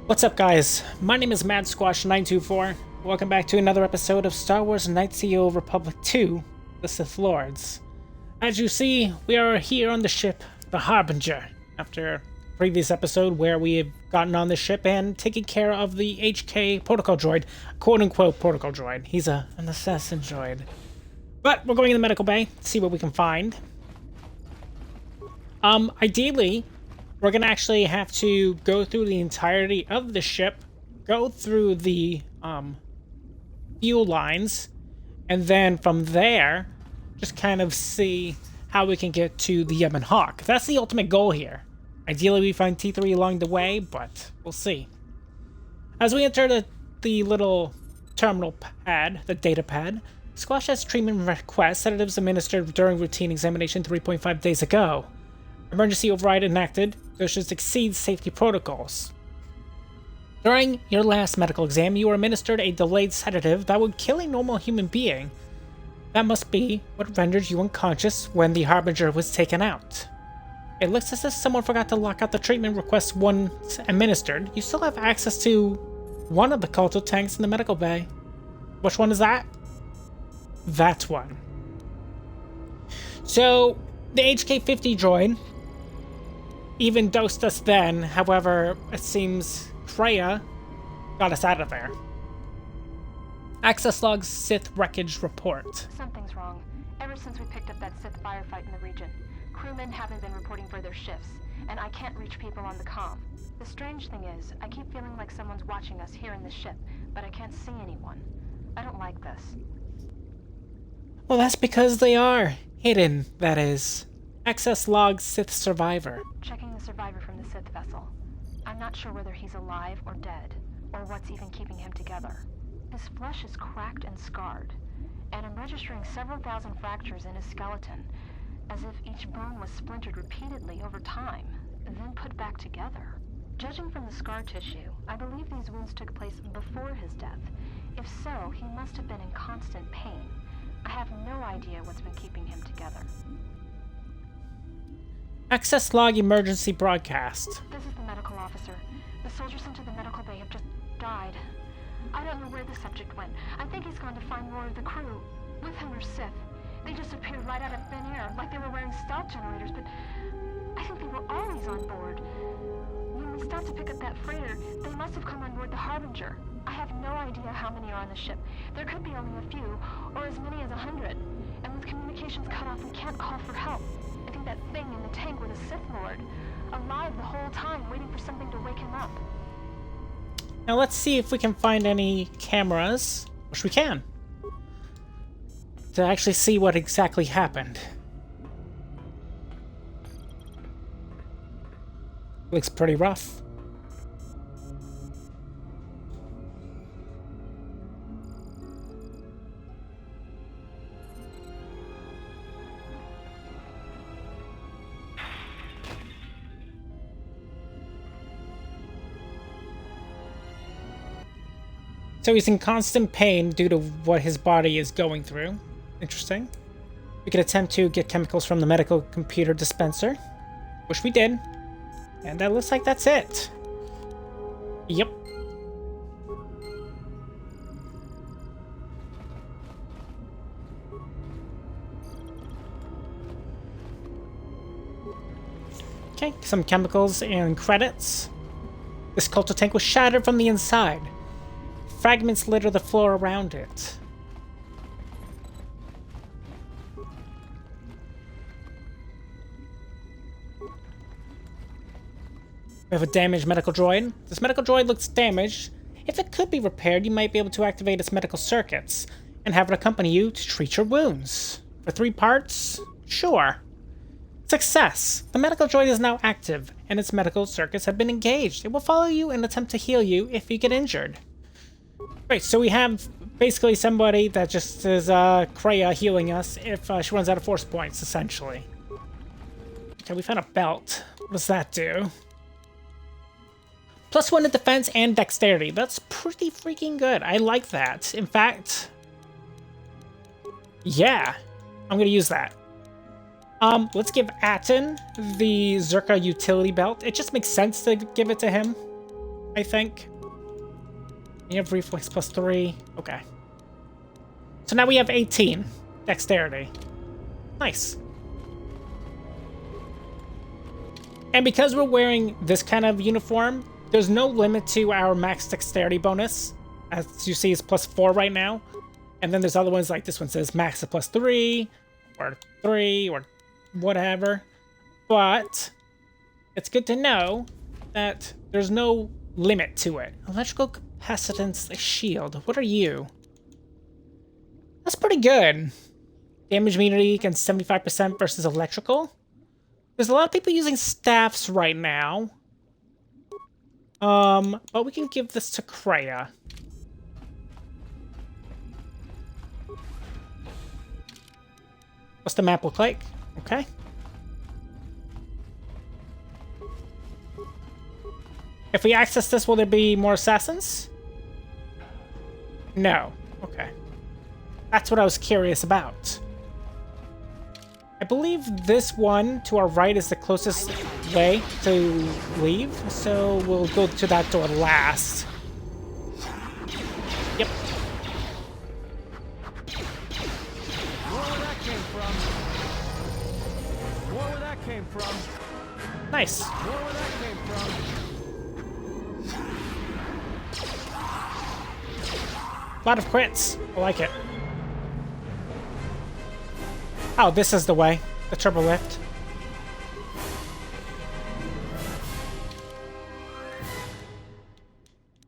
What's up, guys? My name is MadSquash924. Welcome back to another episode of Star Wars Knights of the Old Republic 2, The Sith Lords. As you see, we are here on the ship, the Harbinger, after a previous episode where we have gotten on the ship and taken care of the HK protocol droid, quote-unquote protocol droid. He's an assassin droid. But we're going in the medical bay, see what we can find. Ideally, we're going to actually have to go through the entirety of the ship, go through the fuel lines, and then from there, just kind of see how we can get to the Yevon Hawk. That's the ultimate goal here. Ideally, we find T3 along the way, but we'll see. As we enter the little terminal pad, the data pad, Squash has treatment request sedatives administered during routine examination 3.5 days ago. Emergency override enacted. Dosage exceeds safety protocols. During your last medical exam, you were administered a delayed sedative that would kill a normal human being. That must be what rendered you unconscious when the Harbinger was taken out. It looks as if someone forgot to lock out the treatment request once administered. You still have access to one of the culto tanks in the medical bay. Which one is that? That one. So, the HK-50 droid even dosed us then, however, it seems Kreia got us out of there. Access logs Sith wreckage report. Something's wrong. Ever since we picked up that Sith firefight in the region, crewmen haven't been reporting for their shifts, and I can't reach people on the comm. The strange thing is, I keep feeling like someone's watching us here in the ship, but I can't see anyone. I don't like this. Well, that's because they are hidden, that is. Access log Sith survivor. Checking the survivor from the Sith vessel. I'm not sure whether he's alive or dead, or what's even keeping him together. His flesh is cracked and scarred, and I'm registering several thousand fractures in his skeleton, as if each bone was splintered repeatedly over time, and then put back together. Judging from the scar tissue, I believe these wounds took place before his death. If so, he must have been in constant pain. I have no idea what's been keeping him together. Access log emergency broadcast. This is the medical officer. The soldiers sent to the medical bay have just died. I don't know where the subject went. I think he's gone to find more of the crew. With him or Sith. They just appeared right out of thin air, like they were wearing stealth generators, but I think they were always on board. When we stopped to pick up that freighter, they must have come on board the Harbinger. I have no idea how many are on the ship. There could be only a few, or as many as 100. And with communications cut off, we can't call for help. I think that thing in the tank was a Sith Lord. Alive the whole time, waiting for something to wake him up. Now let's see if we can find any cameras, which we can, to actually see what exactly happened. Looks pretty rough. So he's in constant pain due to what his body is going through. Interesting. We could attempt to get chemicals from the medical computer dispenser, which we did. And that looks like that's it. Yep. Okay, some chemicals and credits. This culto tank was shattered from the inside. Fragments litter the floor around it. We have a damaged medical droid. This medical droid looks damaged. If it could be repaired, you might be able to activate its medical circuits and have it accompany you to treat your wounds. For 3 parts? Sure. Success! The medical droid is now active, and its medical circuits have been engaged. It will follow you and attempt to heal you if you get injured. Right, so we have basically somebody that just is Kreia healing us if she runs out of force points, essentially. Okay, we found a belt. What does that do? +1 to defense and dexterity. That's pretty freaking good. I like that. In fact, yeah, I'm gonna use that. Let's give Atten the Zerka utility belt. It just makes sense to give it to him. I think. You have reflex plus 3. Okay. So now we have 18 dexterity. Nice. And because we're wearing this kind of uniform, there's no limit to our max dexterity bonus. As you see, it's plus 4 right now. And then there's other ones like this one says max of plus 3, or 3, or whatever. But it's good to know that there's no limit to it. Electrical capacitance shield. What are you? That's pretty good. Damage immunity against 75% versus electrical. There's a lot of people using staffs right now. But we can give this to Kreia. What's the map look like? Okay. If we access this, will there be more assassins? No. Okay. That's what I was curious about. I believe this one to our right is the closest way to leave, so we'll go to that door last. Yep. Nice. A lot of crits. I like it. Oh, this is the way. The turbo lift.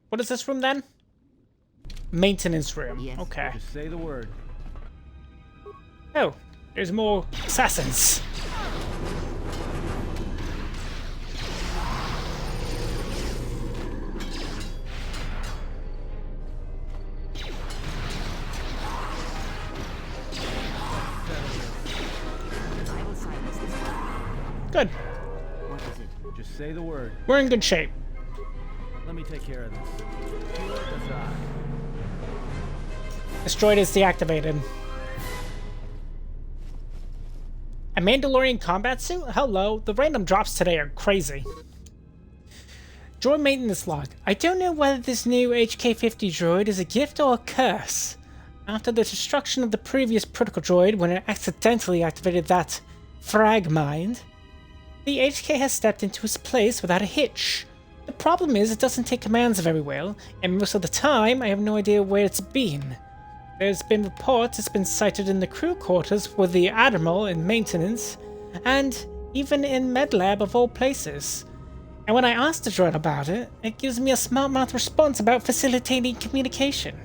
What is this room then? Maintenance room. Yes. Okay. Just say the word. Oh, there's more assassins. I will silence this one. Good. What is it? Just say the word. We're in good shape. Let me take care of this. Pure Kazak. This droid is deactivated. A Mandalorian combat suit? Hello. The random drops today are crazy. Droid maintenance log. I don't know whether this new HK-50 droid is a gift or a curse. After the destruction of the previous protocol droid when it accidentally activated that frag mind, the HK has stepped into its place without a hitch. The problem is it doesn't take commands very well, and most of the time I have no idea where it's been. There's been reports it's been sighted in the crew quarters with the Admiral in maintenance, and even in MedLab of all places. And when I asked the droid about it, it gives me a smart mouth response about facilitating communication.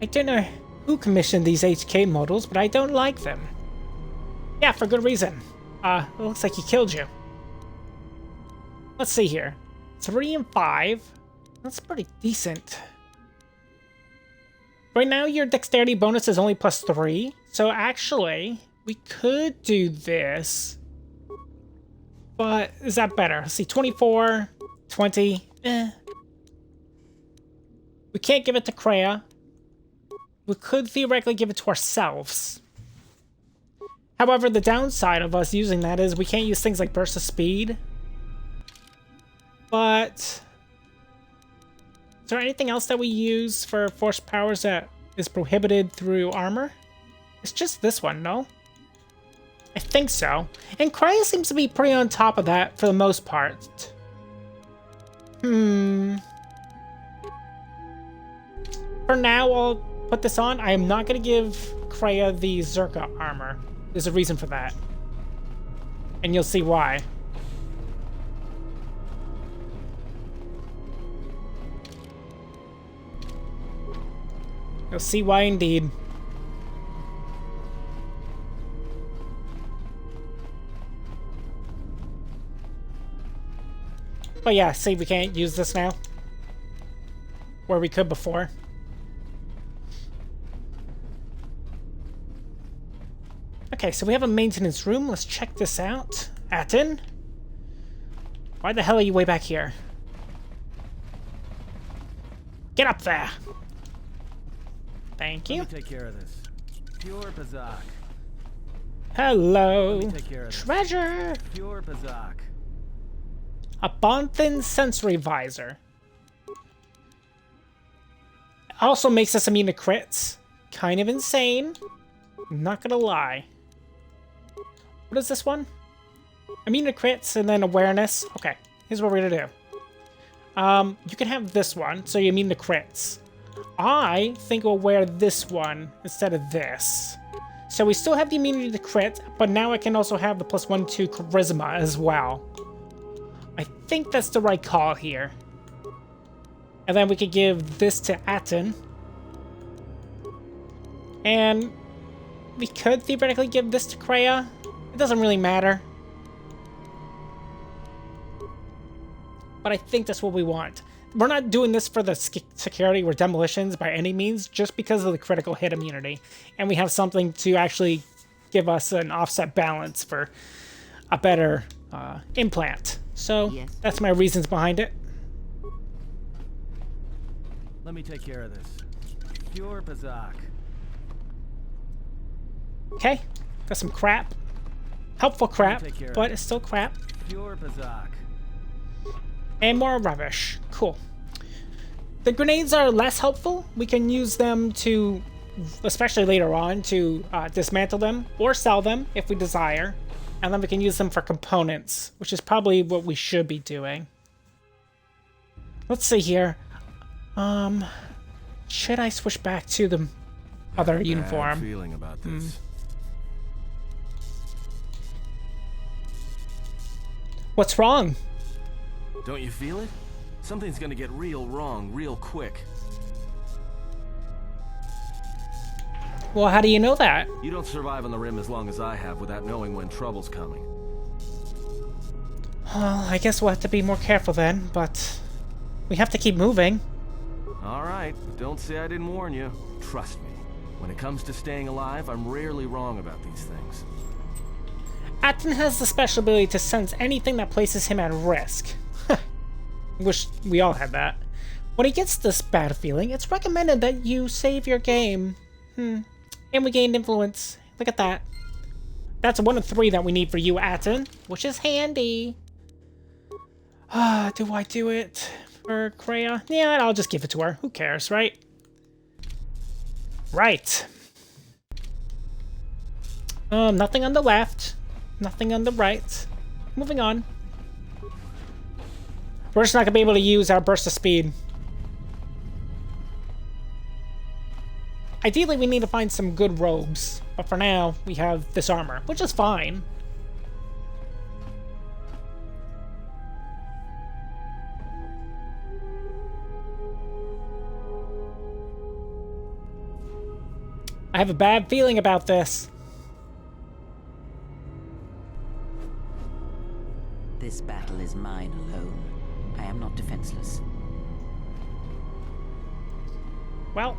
I don't know who commissioned these HK models, but I don't like them. Yeah, for good reason. It looks like he killed you. Let's see here. 3 and 5. That's pretty decent. Right now, your dexterity bonus is only plus 3. So actually, we could do this. But is that better? Let's see, 24, 20. We can't give it to Kreia. We could theoretically give it to ourselves. However, the downside of us using that is we can't use things like burst of speed. But is there anything else that we use for force powers that is prohibited through armor? It's just this one, no? I think so. And Kreia seems to be pretty on top of that for the most part. For now, I'll put this on. I am not going to give Kreia the Zerka armor. There's a reason for that. And you'll see why. You'll see why indeed. But yeah, see, we can't use this now. Where we could before. Okay, so we have a maintenance room. Let's check this out. Atten? Why the hell are you way back here? Get up there! Thank you. Let me take care of this. Pure Bazak. Hello. Let me take care of this. Treasure! Pure Bazak. A Bonthan sensory visor. also makes us immune to crits. Kind of insane. Not gonna lie. What is this one? Immune to crits and then awareness. Okay, here's what we're gonna do. You can have this one, so you're immune to crits. I think we'll wear this one instead of this. So we still have the immunity to crit, but now I can also have the +1/2 charisma as well. I think that's the right call here. And then we could give this to Atten. And we could theoretically give this to Kreia. It doesn't really matter. But I think that's what we want. We're not doing this for the security or demolitions by any means, just because of the critical hit immunity. And we have something to actually give us an offset balance for a better implant. So Yes. that's my reasons behind it. Let me take care of this. Pure Bazak. Okay, got some crap. Helpful crap, take care of but it. it's still crap. Pure Bazak. And more rubbish. Cool. The grenades are less helpful. We can use them to, especially later on, to dismantle them or sell them if we desire. And then we can use them for components, which is probably what we should be doing. Let's see here. Should I switch back to the other uniform? Feeling about this. What's wrong? Don't you feel it? Something's gonna get real wrong real quick. Well, how do you know that? You don't survive on the rim as long as I have without knowing when trouble's coming. Well, I guess we'll have to be more careful then, but we have to keep moving. Alright, don't say I didn't warn you. Trust me, when it comes to staying alive, I'm rarely wrong about these things. Atten has the special ability to sense anything that places him at risk. Wish we all had that. When he gets this bad feeling, it's recommended that you save your game. And we gained influence. Look at that. That's 1 of 3 that we need for you, Atten, which is handy. Do I do it for Kreia? Yeah, I'll just give it to her. Who cares, right? Right. Nothing on the left. Nothing on the right. Moving on. We're just not gonna be able to use our burst of speed. Ideally, we need to find some good robes, but for now, we have this armor, which is fine. I have a bad feeling about this. This battle is mine alone. I am not defenseless. Well,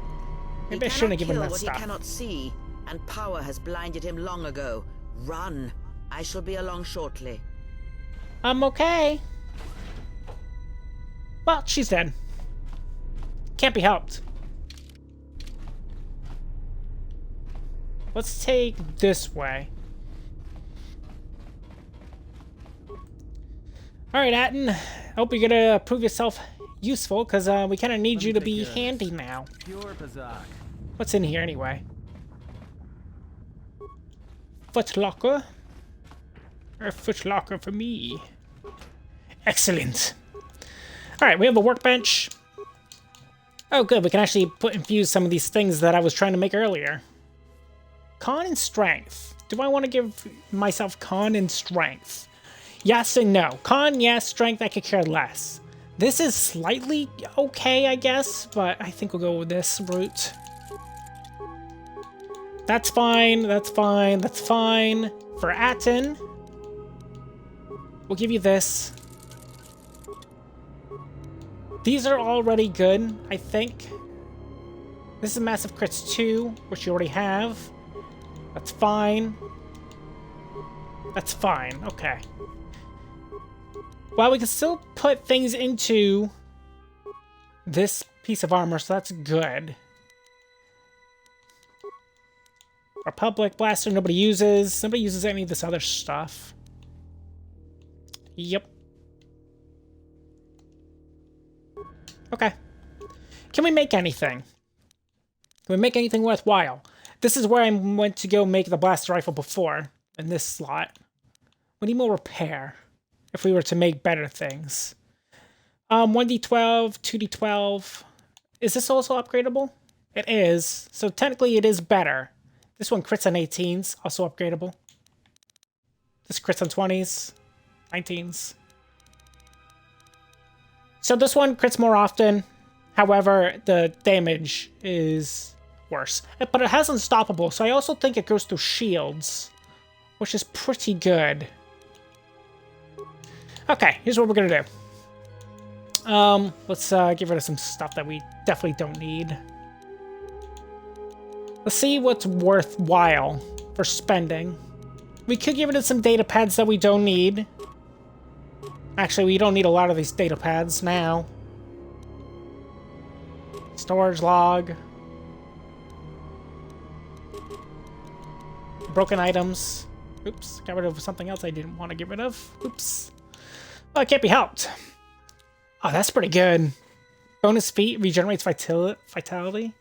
maybe I He shouldn't have cannot given kill that what stuff. he cannot see, and power has blinded him long ago. Run. I shall be along shortly. I'm okay. Well, she's dead. Can't be helped. Let's take this way. Alright, Atten. Hope you're gonna prove yourself useful, because we kind of need you to be handy now. Pure Bazak. What's in here, anyway? Footlocker? A footlocker for me. Excellent. Alright, we have a workbench. Oh, good. We can actually infuse some of these things that I was trying to make earlier. Con and strength. Do I want to give myself con and strength? Yes and no. Con, yes. Strength, I could care less. This is slightly okay, I guess, but I think we'll go with this route. That's fine. That's fine. That's fine. For Atten, we'll give you this. These are already good, I think. This is Massive Crits 2, which you already have. That's fine. That's fine. Okay. Well, we can still put things into this piece of armor, so that's good. Republic Blaster, nobody uses. Nobody uses any of this other stuff. Yep. Okay. Can we make anything? Can we make anything worthwhile? This is where I went to go make the blaster rifle before, in this slot. We need more repair, if we were to make better things. 1d12, 2d12. Is this also upgradable? It is, so technically it is better. This one crits on 18s, also upgradable. This crits on 20s, 19s. So this one crits more often. However, the damage is worse. But it has unstoppable, so I also think it goes through shields, which is pretty good. Okay, here's what we're gonna do. Let's get rid of some stuff that we definitely don't need. Let's see what's worthwhile for spending. We could get rid of some data pads that we don't need. Actually, we don't need a lot of these data pads now. Storage log. Broken items. Oops, got rid of something else I didn't want to get rid of. Oops. Well, it can't be helped. Oh, that's pretty good. Bonus feat regenerates vitality.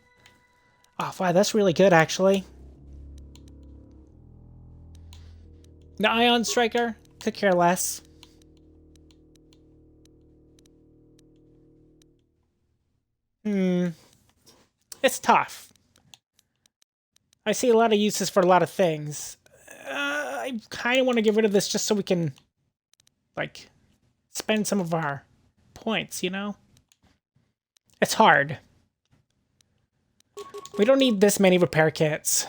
Oh, wow, that's really good, actually. The Ion Striker, could care less. It's tough. I see a lot of uses for a lot of things. I kind of want to get rid of this just so we can, like, spend some of our points, you know? It's hard. We don't need this many repair kits.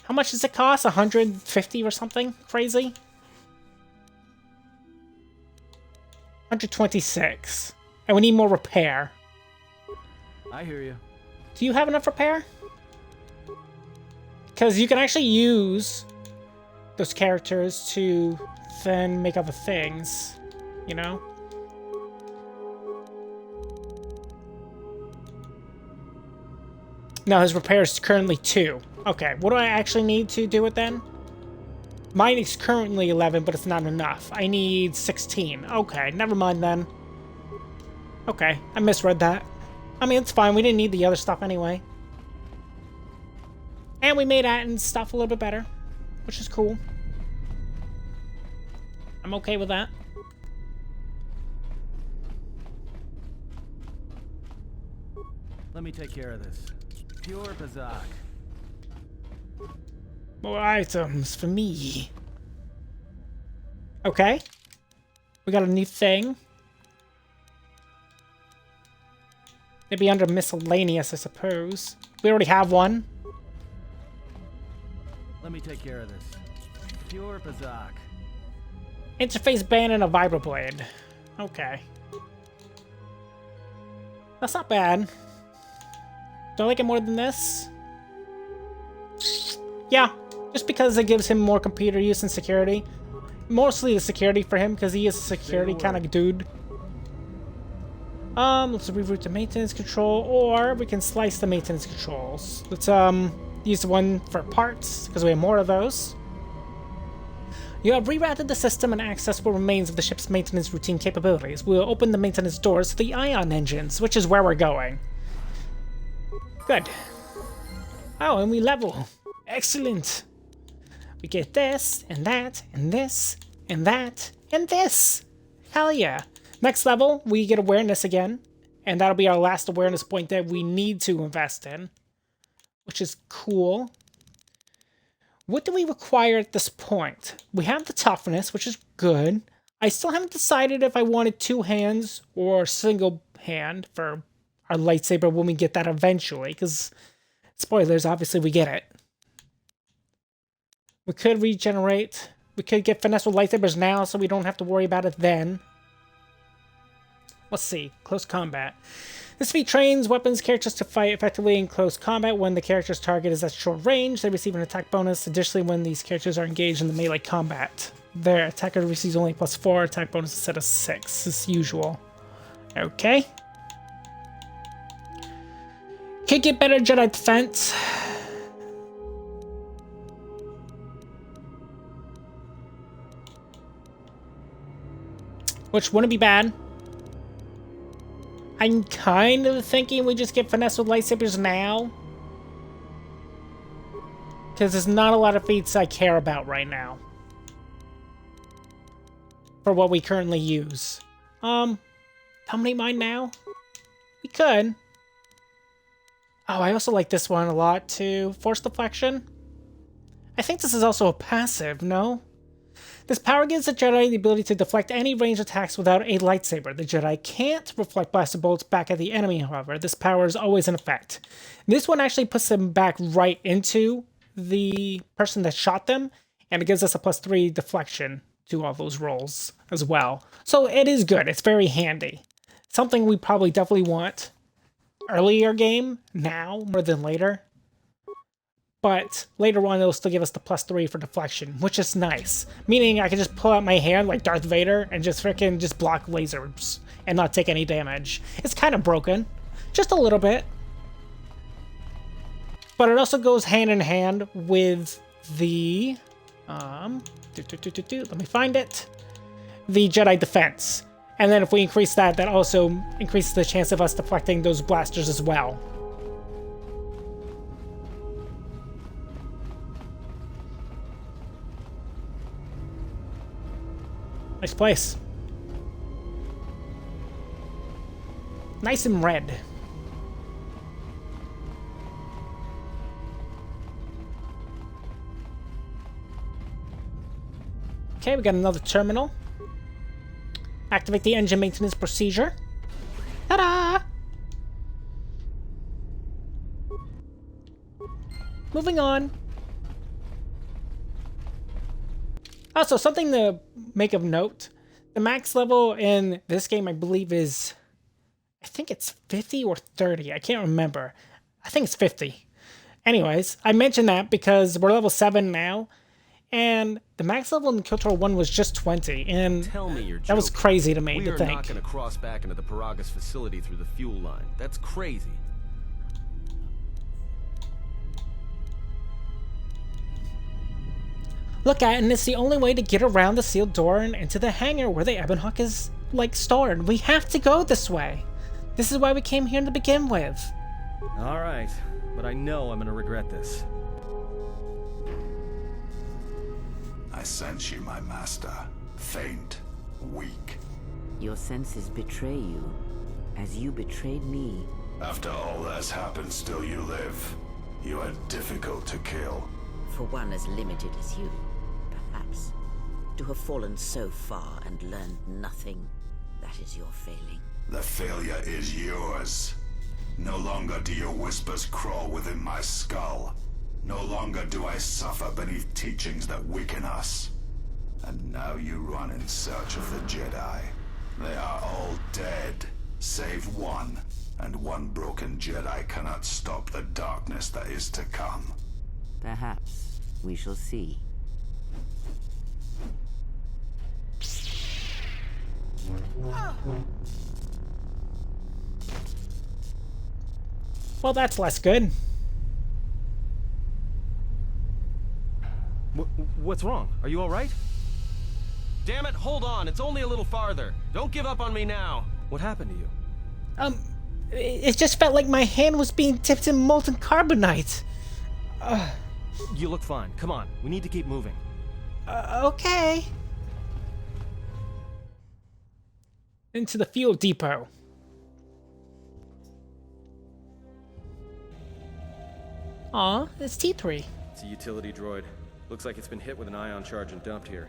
How much does it cost? 150 or something crazy? 126. And we need more repair. I hear you. Do you have enough repair? Because you can actually use those characters to then make other things, you know? No, his repair is currently 2. Okay, what do I actually need to do it then? Mine is currently 11, but it's not enough. I need 16. Okay, never mind then. Okay, I misread that. I mean, it's fine. We didn't need the other stuff anyway. And we made Atton's stuff a little bit better, which is cool. I'm okay with that. Let me take care of this. Pure Bazak. More items for me. Okay. We got a new thing. Maybe under miscellaneous, I suppose. We already have one. Let me take care of this. Pure Bazak. Interface band and a vibroblade. Okay. That's not bad. Do I like it more than this? Yeah, just because it gives him more computer use and security. Mostly the security for him, because he is a security kind of dude. Let's reroute to maintenance control, or we can slice the maintenance controls. Let's use the one for parts, because we have more of those. You have rerouted the system and access what remains of the ship's maintenance routine capabilities. We'll open the maintenance doors to the ion engines, which is where we're going. Good. Oh, and we level. Excellent. We get this, and that, and this, and that, and this. Hell yeah. Next level, we get awareness again. And that'll be our last awareness point that we need to invest in. Which is cool. What do we require at this point? We have the toughness, which is good. I still haven't decided if I wanted 2 hands or single hand for our lightsaber when we get that eventually. Because, spoilers, obviously we get it. We could regenerate. We could get finesse with lightsabers now so we don't have to worry about it then. Let's see. Close combat. This feat trains weapons characters to fight effectively in close combat. When the character's target is at short range, they receive an attack bonus. Additionally, when these characters are engaged in the melee combat, their attacker receives only +4 attack bonus instead of 6, as usual. Okay. Could get better Jedi defense. Which wouldn't be bad. I'm kind of thinking we just get finesse with lightsabers now. Because there's not a lot of feats I care about right now. For what we currently use. Dominate mine now? We could. Oh, I also like this one a lot too. Force deflection. I think this is also a passive, no? This power gives the Jedi the ability to deflect any ranged attacks without a lightsaber. The Jedi can't reflect blaster bolts back at the enemy, however. This power is always in effect. This one actually puts them back right into the person that shot them, and it gives us a +3 deflection to all those rolls as well. So it is good. It's very handy. Something we probably definitely want earlier game, now, more than later. But later on, it'll still give us the +3 for deflection, which is nice. Meaning I can just pull out my hand like Darth Vader and just frickin' just block lasers and not take any damage. It's kind of broken. Just a little bit. But it also goes hand in hand with the... let me find it. The Jedi Defense. And then if we increase that, that also increases the chance of us deflecting those blasters as well. Nice place. Nice and red. Okay, we got another terminal. Activate the engine maintenance procedure. Ta-da! Moving on. Also, something to make of note. The max level in this game, I believe, is... I think it's 50 or 30. I can't remember. I think it's 50. Anyways, I mentioned that because we're level 7 now. And the max level in KOTOR 1 was just 20. And Tell me you're that was joking. crazy to me We to are think. not going to cross back into the Paragus facility through the fuel line. That's crazy. Look at it, and it's the only way to get around the sealed door and into the hangar where the Ebon Hawk is, like, stored. We have to go this way. This is why we came here to begin with. All right, but I know I'm gonna regret this. I sense you, my master. Faint, weak. Your senses betray you, as you betrayed me. After all that's happened, still you live. You are difficult to kill. For one as limited as you, perhaps. To have fallen so far and learned nothing, that is your failing. The failure is yours. No longer do your whispers crawl within my skull. No longer do I suffer beneath teachings that weaken us. And now you run in search of the Jedi. They are all dead, save one. And one broken Jedi cannot stop the darkness that is to come. Perhaps we shall see. Well, that's less good. What's wrong? Are you all right? Damn it, hold on. It's only a little farther. Don't give up on me now. What happened to you? It just felt like my hand was being dipped in molten carbonite. You look fine. Come on. We need to keep moving. Okay. Into the fuel depot. Aw, it's T3. It's a utility droid. Looks like it's been hit with an ion charge and dumped here.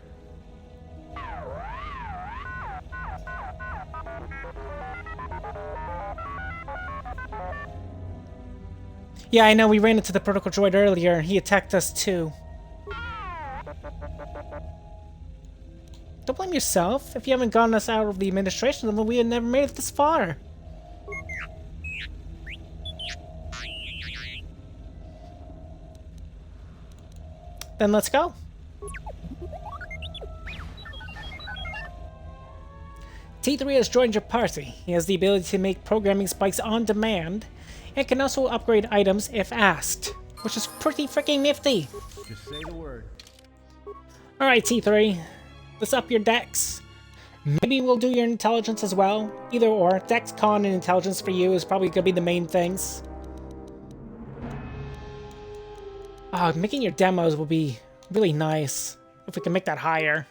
Yeah, I know, we ran into the protocol droid earlier and he attacked us too. Don't blame yourself. If you haven't gotten us out of the administration, then we had never made it this far. Then let's go. T3 has joined your party. He has the ability to make programming spikes on demand, and can also upgrade items if asked, which is pretty freaking nifty. Just say the word. Alright, T3. Let's up your decks. Maybe we'll do your intelligence as well. Either or. Dex, Con, and intelligence for you is probably going to be the main things. Making your demos will be really nice if we can make that higher.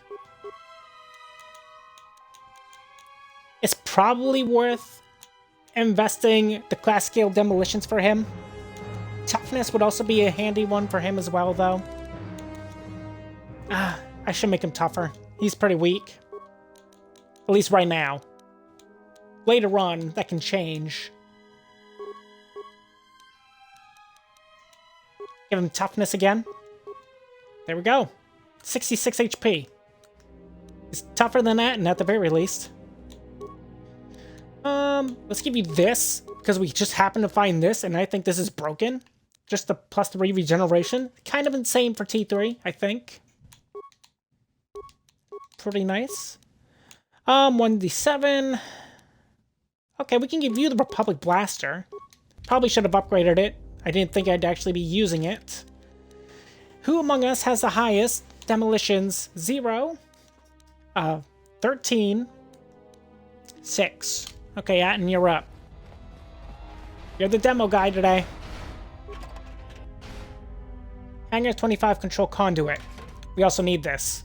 It's probably worth investing the class scale demolitions for him. Toughness would also be a handy one for him as well, though. I should make him tougher. He's pretty weak. At least right now. Later on, that can change. Give him toughness again. There we go. 66 HP. He's tougher than that, and at the very least. Let's give you this, because we just happened to find this, and I think this is broken. Just the +3 regeneration. Kind of insane for T3, I think. Pretty nice. 1d7. Okay, we can give you the Republic Blaster. Probably should have upgraded it. I didn't think I'd actually be using it. Who among us has the highest? Demolitions, 0. 13. 6. Okay, Atten, you're up. You're the demo guy today. Hangar 25 control conduit. We also need this.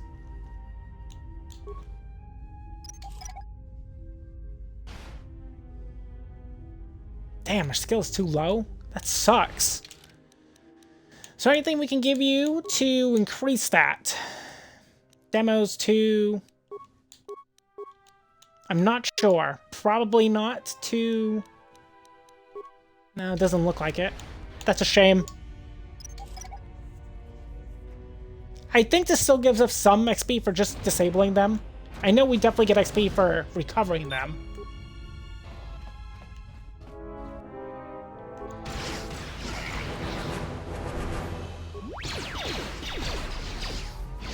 Damn, our skill is too low? That sucks. So anything we can give you to increase that? Demos to... I'm not sure. Probably not to... No, it doesn't look like it. That's a shame. I think this still gives us some XP for just disabling them. I know we definitely get XP for recovering them.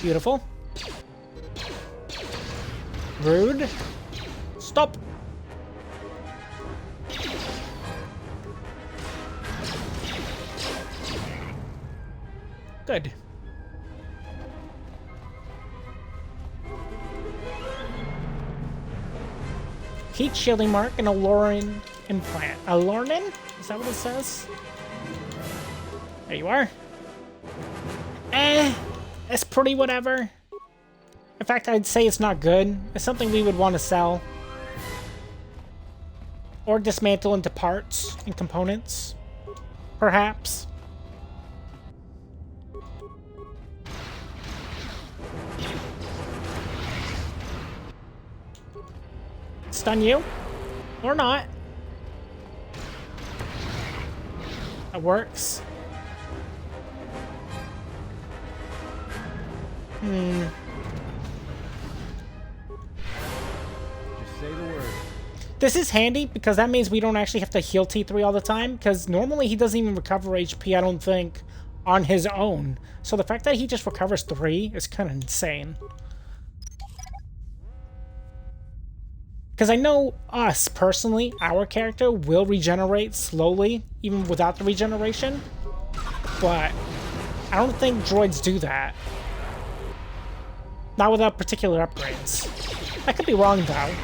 Beautiful. Rude. Stop. Good. Heat shielding mark and a Lauren implant. A Lornan? Is that what it says? There you are. It's pretty whatever. In fact, I'd say it's not good. It's something we would want to sell. Or dismantle into parts and components. Perhaps. Stun you. Or not. That works. Just say the word. This is handy because that means we don't actually have to heal T3 all the time, because normally he doesn't even recover HP, I don't think, on his own. So the fact that he just recovers 3 is kind of insane. Because I know us, personally, our character will regenerate slowly, even without the regeneration. But I don't think droids do that. Not without particular upgrades. I could be wrong, though.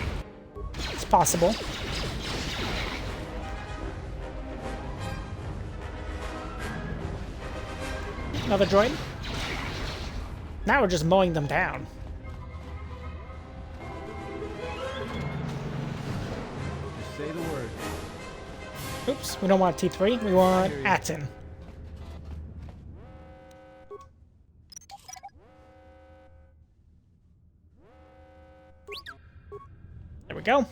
It's possible. Another droid. Now we're just mowing them down. Just say the word. Oops, we don't want T3, we want Atten. There we go.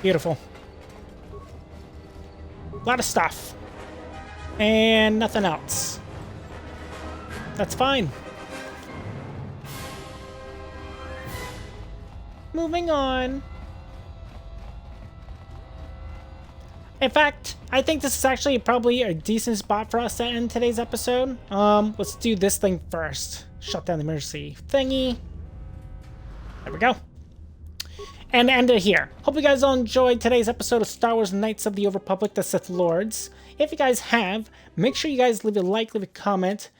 Beautiful. A lot of stuff. And nothing else. That's fine. Moving on. In fact, I think this is actually probably a decent spot for us to end today's episode. Let's do this thing first. Shut down the emergency thingy. There we go. and end it here. Hope you guys all enjoyed today's episode of Star Wars Knights of the Old Republic, the Sith Lords. If you guys have, make sure you guys leave a like, leave a comment.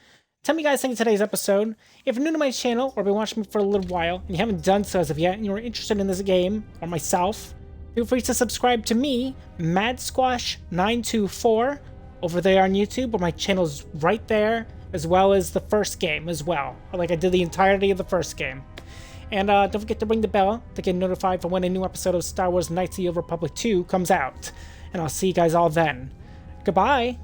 Tell me what you guys think of today's episode. If you're new to my channel, or been watching me for a little while, and you haven't done so as of yet, and you're interested in this game, or myself, feel free to subscribe to me, MadSquash924, over there on YouTube, where my channel's right there, as well as the first game as well. Like I did the entirety of the first game. And don't forget to ring the bell to get notified for when a new episode of Star Wars Knights of the Old Republic 2 comes out. And I'll see you guys all then. Goodbye!